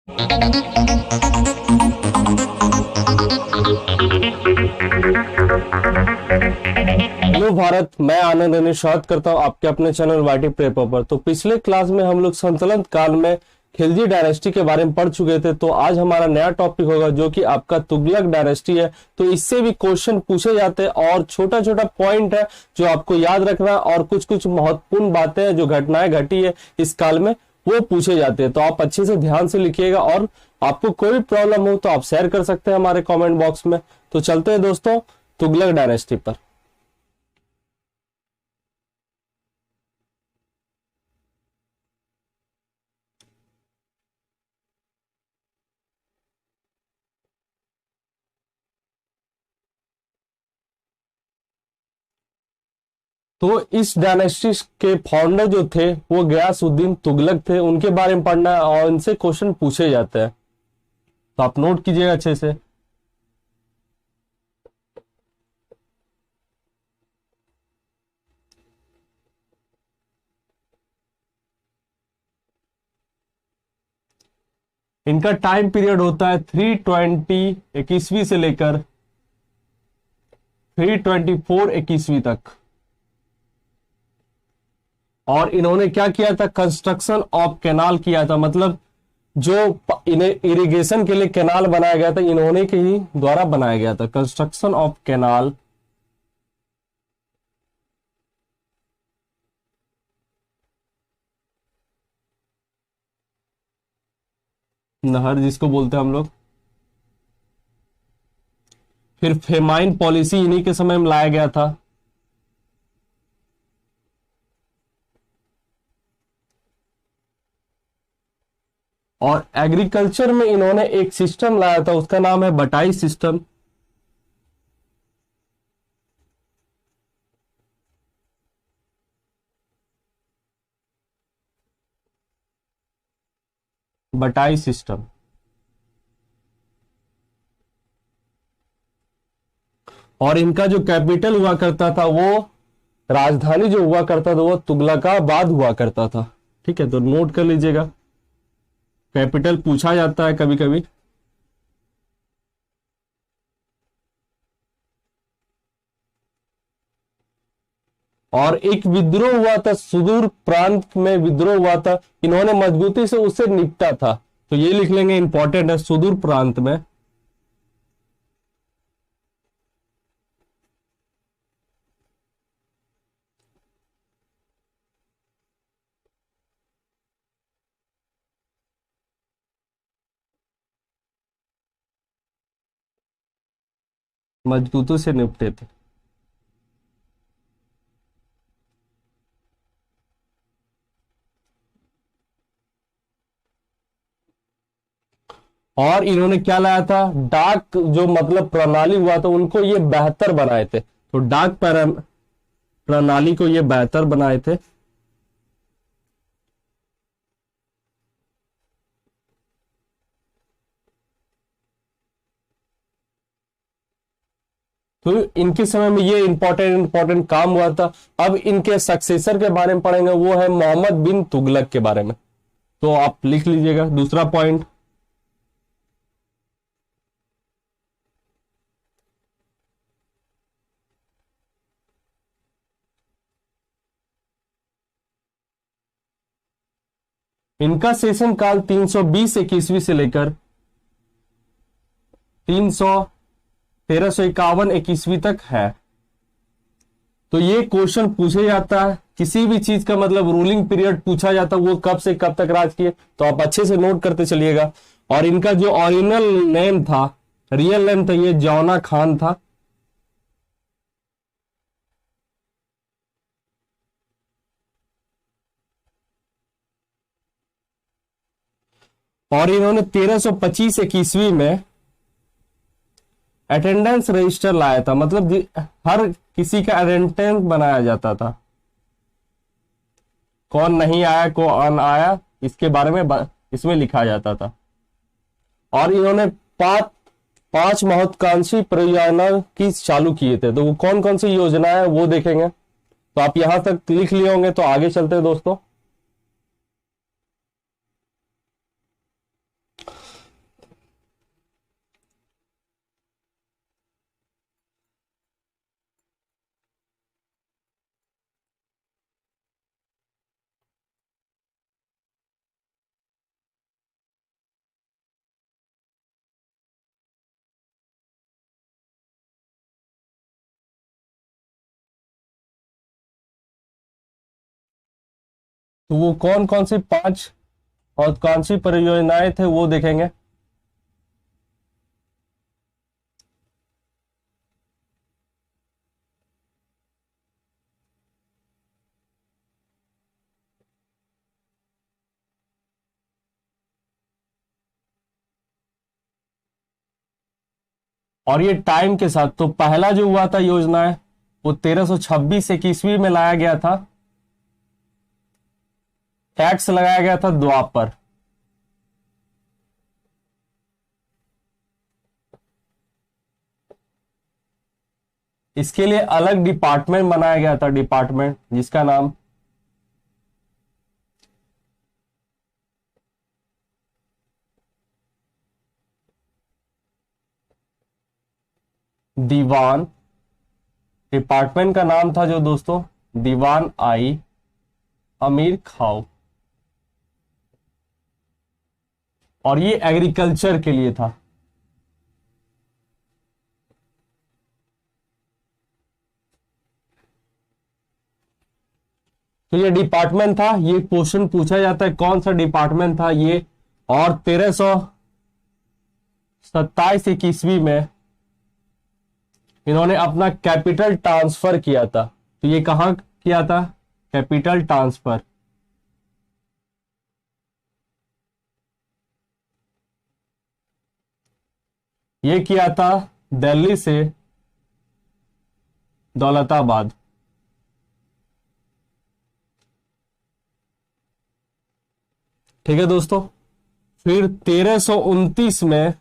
Hello Bharat, मैं आनंद स्वागत करता हूं आपके अपने चैनल वाईटी प्रेपर पर। तो पिछले क्लास में हम लोग संतुलन काल में खिलजी डायनेस्टी के बारे में पढ़ चुके थे। तो आज हमारा नया टॉपिक होगा जो कि आपका तुगलक डायनेस्टी है। तो इससे भी क्वेश्चन पूछे जाते हैं और छोटा छोटा पॉइंट है जो आपको याद रखना, और कुछ कुछ महत्वपूर्ण बातें हैं जो घटनाएं घटी है इस काल में वो पूछे जाते हैं। तो आप अच्छे से ध्यान से लिखिएगा, और आपको कोई भी प्रॉब्लम हो तो आप शेयर कर सकते हैं हमारे कमेंट बॉक्स में। तो चलते हैं दोस्तों तुगलक डायनेस्टी पर। तो इस डायनेस्टी के फाउंडर जो थे वो गयासुद्दीन तुगलक थे। उनके बारे में पढ़ना है और इनसे क्वेश्चन पूछे जाते हैं, तो आप नोट कीजिएगा अच्छे से। इनका टाइम पीरियड होता है 320 21वीं से लेकर 324 21वीं तक। और इन्होंने क्या किया था? कंस्ट्रक्शन ऑफ कैनाल किया था। मतलब जो इन्हें इरिगेशन के लिए कैनाल बनाया गया था, इन्होंने के ही द्वारा बनाया गया था। कंस्ट्रक्शन ऑफ कैनाल, नहर जिसको बोलते हैं हम लोग। फिर फेमाइन पॉलिसी इन्हीं के समय में लाया गया था। और एग्रीकल्चर में इन्होंने एक सिस्टम लाया था, उसका नाम है बटाई सिस्टम। बटाई सिस्टम। और इनका जो कैपिटल हुआ करता था, वो राजधानी जो हुआ करता था वो तुगलकाबाद हुआ करता था। ठीक है, तो नोट कर लीजिएगा, कैपिटल पूछा जाता है कभी कभी। और एक विद्रोह हुआ था, सुदूर प्रांत में विद्रोह हुआ था, इन्होंने मजबूती से उससे निपटा था। तो ये लिख लेंगे, इंपॉर्टेंट है, सुदूर प्रांत में। मजबूती से निपटे थे। और इन्होंने क्या लाया था? डाक जो मतलब प्रणाली हुआ था, उनको ये बेहतर बनाए थे। तो डाक प्रणाली को ये बेहतर बनाए थे। तो इनके समय में ये इंपॉर्टेंट काम हुआ था। अब इनके सक्सेसर के बारे में पढ़ेंगे, वो है मोहम्मद बिन तुगलक के बारे में। तो आप लिख लीजिएगा दूसरा पॉइंट। इनका शासन काल 320 21वीं से लेकर 1351 21वीं तक है। तो ये क्वेश्चन पूछे जाता है, किसी भी चीज का मतलब रूलिंग पीरियड पूछा जाता है, वो कब से कब तक राज किए। तो आप अच्छे से नोट करते चलिएगा। और इनका जो ओरिजिनल नेम था, रियल नेम था, ये जौना खान था। और इन्होंने 1325 21वीं में अटेंडेंस रजिस्टर लाया था। मतलब हर किसी का अटेंडेंस बनाया जाता था, कौन नहीं आया कौन आया इसके बारे में इसमें लिखा जाता था। और इन्होंने पांच महत्वाकांक्षी परियोजना की चालू किए थे। तो वो कौन कौन सी योजना है वो देखेंगे। तो आप यहां तक लिख लिए होंगे, तो आगे चलते हैं दोस्तों। तो वो कौन कौन सी 5 और कौन सी परियोजनाएं थे वो देखेंगे। और ये टाइम के साथ, तो पहला जो हुआ था योजना है वो 1326 ईस्वी में लाया गया था। टैक्स लगाया गया था द्वापर। इसके लिए अलग डिपार्टमेंट बनाया गया था, डिपार्टमेंट जिसका नाम दीवान, डिपार्टमेंट का नाम था जो दोस्तों दीवान आई अमीर खाओ। और ये एग्रीकल्चर के लिए था। तो ये डिपार्टमेंट था, ये क्वेश्चन पूछा जाता है कौन सा डिपार्टमेंट था ये। और 1327 ईस्वी में इन्होंने अपना कैपिटल ट्रांसफर किया था। तो ये कहां किया था कैपिटल ट्रांसफर? ये किया था दिल्ली से दौलताबाद। ठीक है दोस्तों। फिर 1329 में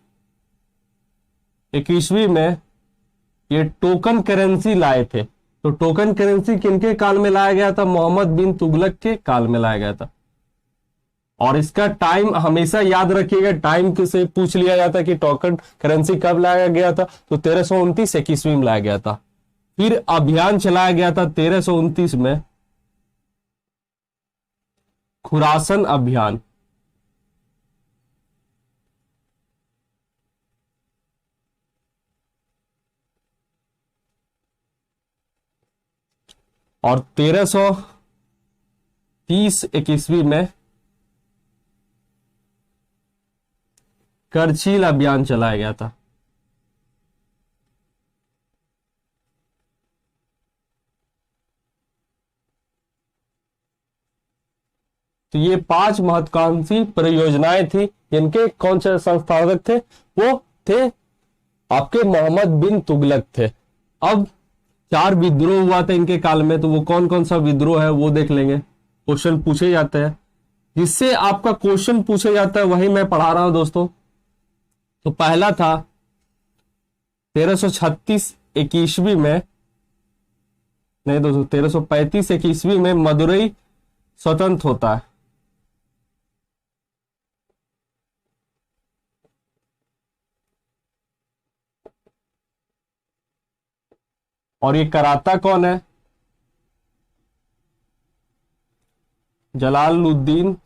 21वीं में ये टोकन करेंसी लाए थे। तो टोकन करेंसी किनके काल में लाया गया था? मोहम्मद बिन तुगलक के काल में लाया गया था। और इसका टाइम हमेशा याद रखिएगा, टाइम से पूछ लिया जाता है कि टोकन करेंसी कब लाया गया था, तो 1329 21वीं में लाया गया था। फिर अभियान चलाया गया था 1329 में, खुरासन अभियान। और 1330 21वीं में करछील अभियान चलाया गया था। तो ये 5 महत्वाकांक्षी परियोजनाएं थी। इनके कौन से संस्थापक थे? वो थे आपके मोहम्मद बिन तुगलक थे। अब 4 विद्रोह हुआ था इनके काल में, तो वो कौन कौन सा विद्रोह है वो देख लेंगे। क्वेश्चन पूछे जाते हैं, जिससे आपका क्वेश्चन पूछे जाता है वही मैं पढ़ा रहा हूं दोस्तों। तो पहला था 1336 21वीं में, नहीं दोस्तों 1335 21वीं में मदुरई स्वतंत्र होता है। और ये कराता कौन है? जलालुद्दीन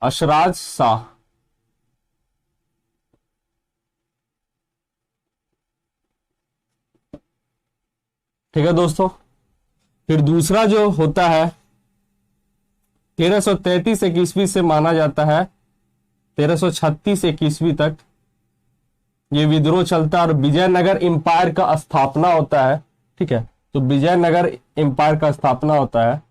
अशराज शाह। ठीक है दोस्तों। फिर दूसरा जो होता है 1333 21वीं से माना जाता है 1336 21वीं तक ये विद्रोह चलता है, और विजयनगर एम्पायर का स्थापना होता है। ठीक है, तो विजयनगर एम्पायर का स्थापना होता है।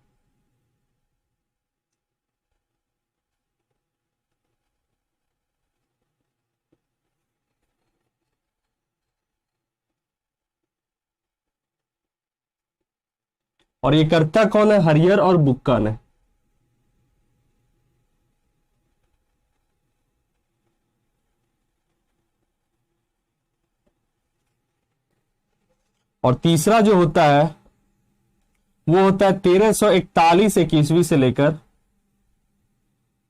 और ये करता कौन है? हरियर और बुक्का ने। और तीसरा जो होता है वो होता है 1341 21वीं से लेकर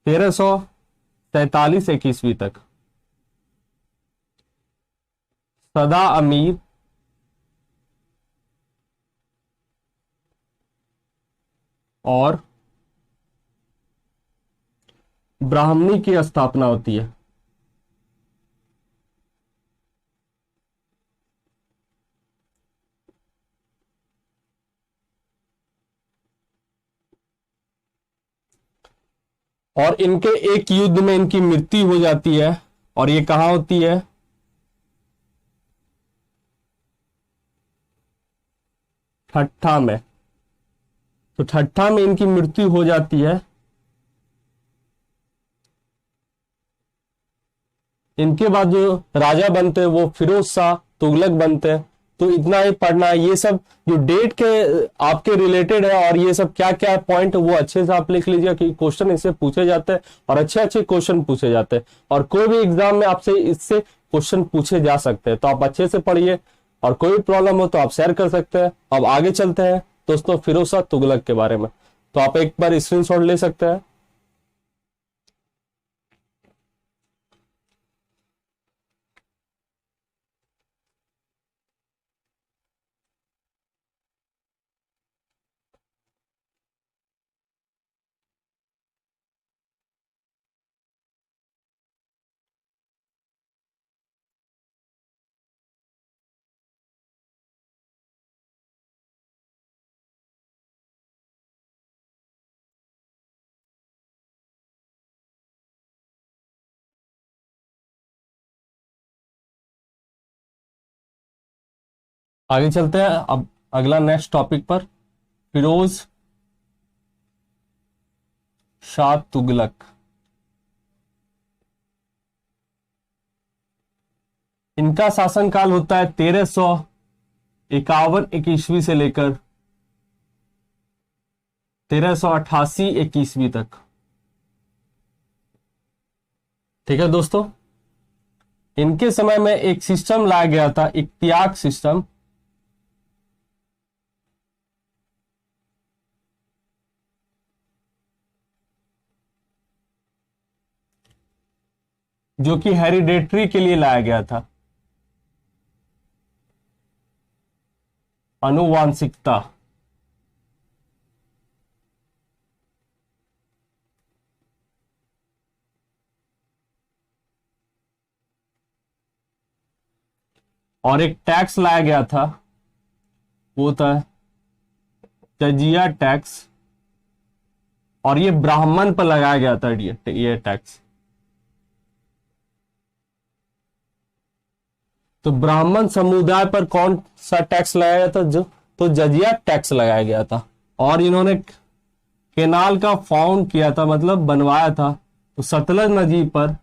1343 21वीं तक। सदा अमीर और ब्राह्मणी की स्थापना होती है। और इनके एक युद्ध में इनकी मृत्यु हो जाती है। और ये कहां होती है? ठट्ठा में। तो ठट्ठा में इनकी मृत्यु हो जाती है। इनके बाद जो राजा बनते हैं वो फिरोज शाह तुगलक बनते हैं। तो इतना ही पढ़ना है। ये सब जो डेट के आपके रिलेटेड है और ये सब क्या क्या पॉइंट वो अच्छे से आप लिख लीजिए कि क्वेश्चन इससे पूछे जाते हैं और अच्छे अच्छे क्वेश्चन पूछे जाते हैं और कोई भी एग्जाम में आपसे इससे क्वेश्चन पूछे जा सकते हैं। तो आप अच्छे से पढ़िए और कोई प्रॉब्लम हो तो आप शेयर कर सकते हैं। अब आगे चलते हैं दोस्तों फिरोज शाह तुगलक के बारे में। तो आप एक बार स्क्रीनशॉट ले सकते हैं। आगे चलते हैं अब अगला नेक्स्ट टॉपिक पर। फिरोज शाह तुगलक। इनका शासनकाल होता है 1351 से लेकर 1388 तक। ठीक है दोस्तों, इनके समय में एक सिस्टम लाया गया था, इक्तियाक सिस्टम। जो कि हेरिडेटरी के लिए लाया गया था, आनुवांशिकता। और एक टैक्स लाया गया था, वो था जजिया टैक्स। और ये ब्राह्मण पर लगाया गया था ये टैक्स। तो ब्राह्मण समुदाय पर कौन सा टैक्स लगाया गया था? जो तो जजिया टैक्स लगाया गया था। और इन्होंने केनाल का फाउंड किया था, मतलब बनवाया था। तो सतलज नदी पर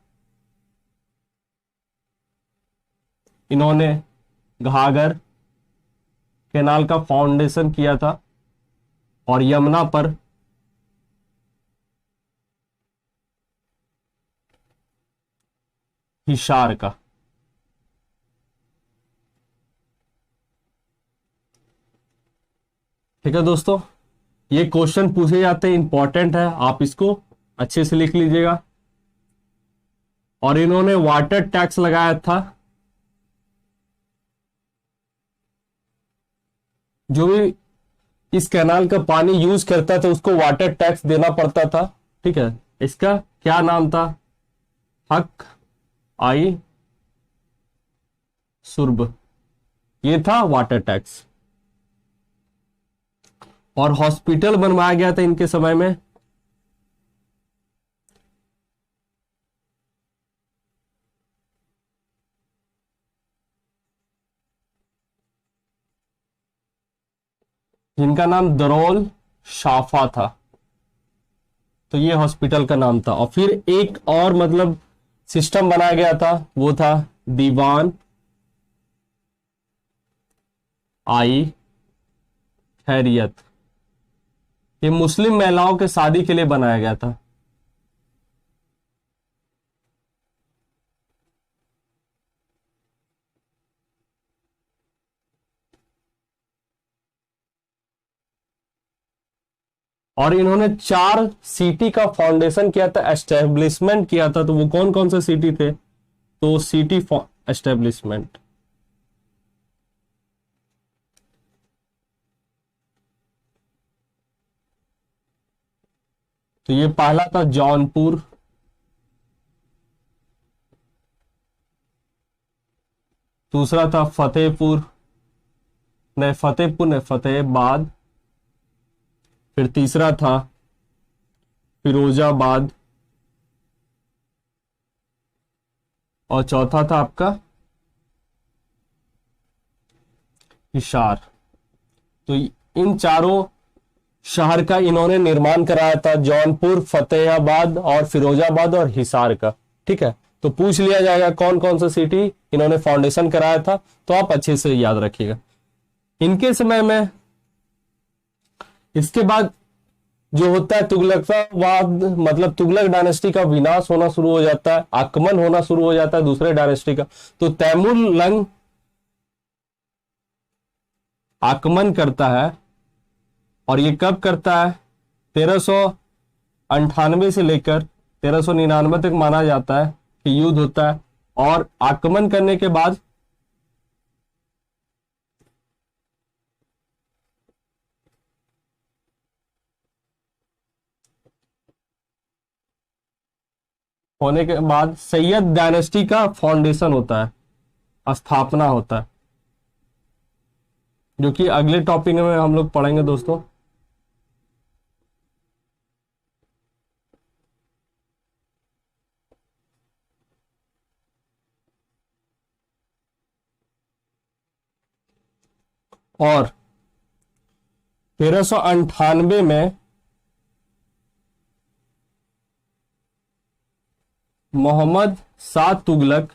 इन्होंने घाघर केनाल का फाउंडेशन किया था और यमुना पर हिसार का। ठीक है दोस्तों, ये क्वेश्चन पूछे जाते हैं, इंपॉर्टेंट है, आप इसको अच्छे से लिख लीजिएगा। और इन्होंने वाटर टैक्स लगाया था। जो भी इस कैनाल का पानी यूज करता था उसको वाटर टैक्स देना पड़ता था। ठीक है, इसका क्या नाम था? हक आई सुर्ब, ये था वाटर टैक्स। और हॉस्पिटल बनवाया गया था इनके समय में। जिनका नाम दरोल शाफा था। तो ये हॉस्पिटल का नाम था। और फिर एक और मतलब सिस्टम बनाया गया था, वो था दीवान आई खैरियत। ये मुस्लिम महिलाओं के शादी के लिए बनाया गया था। और इन्होंने 4 सिटी का फाउंडेशन किया था, एस्टेब्लिशमेंट किया था। तो वो कौन कौन से सिटी थे? तो सिटी एस्टेब्लिशमेंट। तो ये पहला था जौनपुर, दूसरा था फतेहपुर, नहीं फतेहपुर नहीं, फतेहाबाद। फिर तीसरा था फिरोजाबाद, और चौथा था आपका हिसार। तो इन चारों शहर का इन्होंने निर्माण कराया था, जौनपुर, फतेहाबाद और फिरोजाबाद और हिसार का। ठीक है, तो पूछ लिया जाएगा कौन कौन सा सिटी इन्होंने फाउंडेशन कराया था, तो आप अच्छे से याद रखिएगा। इनके समय में इसके बाद जो होता है तुगलकवाद, मतलब तुगलक डायनेस्टी का विनाश होना शुरू हो जाता है, आक्रमण होना शुरू हो जाता है दूसरे डायनेस्टी का। तो तैमूर लंग आक्रमण करता है, और ये कब करता है? 1398 से लेकर 1399 तक माना जाता है कि युद्ध होता है। और आक्रमण करने के बाद होने के बाद सैयद डायनेस्टी का फाउंडेशन होता है, स्थापना होता है, जो कि अगले टॉपिक में हम लोग पढ़ेंगे दोस्तों। और 1398 में मोहम्मद शाह तुगलक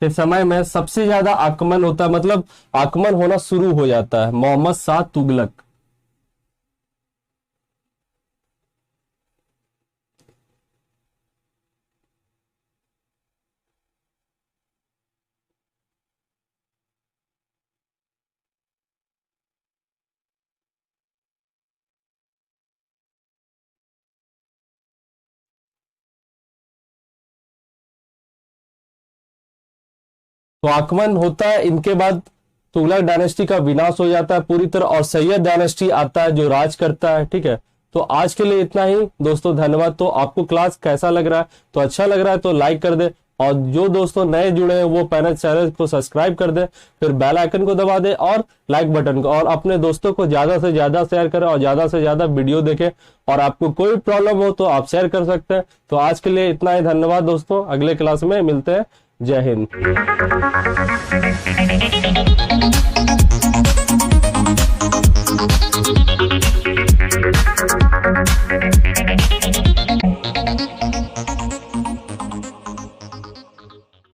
के समय में सबसे ज्यादा आक्रमण होता है, मतलब आक्रमण होना शुरू हो जाता है मोहम्मद शाह तुगलक। तो आक्रमण होता है, इनके बाद तुगलक डायनेस्टी का विनाश हो जाता है पूरी तरह, और सैयद डायनेस्टी आता है जो राज करता है। ठीक है, तो आज के लिए इतना ही दोस्तों, धन्यवाद। तो आपको क्लास कैसा लग रहा है? तो अच्छा लग रहा है तो लाइक कर दे, और जो दोस्तों नए जुड़े हैं वो चैनल को सब्सक्राइब कर दे, फिर बेल आइकन को दबा दे और लाइक बटन को, और अपने दोस्तों को ज्यादा से ज्यादा शेयर करें और ज्यादा से ज्यादा वीडियो देखें। और आपको कोई प्रॉब्लम हो तो आप शेयर कर सकते हैं। तो आज के लिए इतना ही, धन्यवाद दोस्तों, अगले क्लास में मिलते हैं। जय हिंद।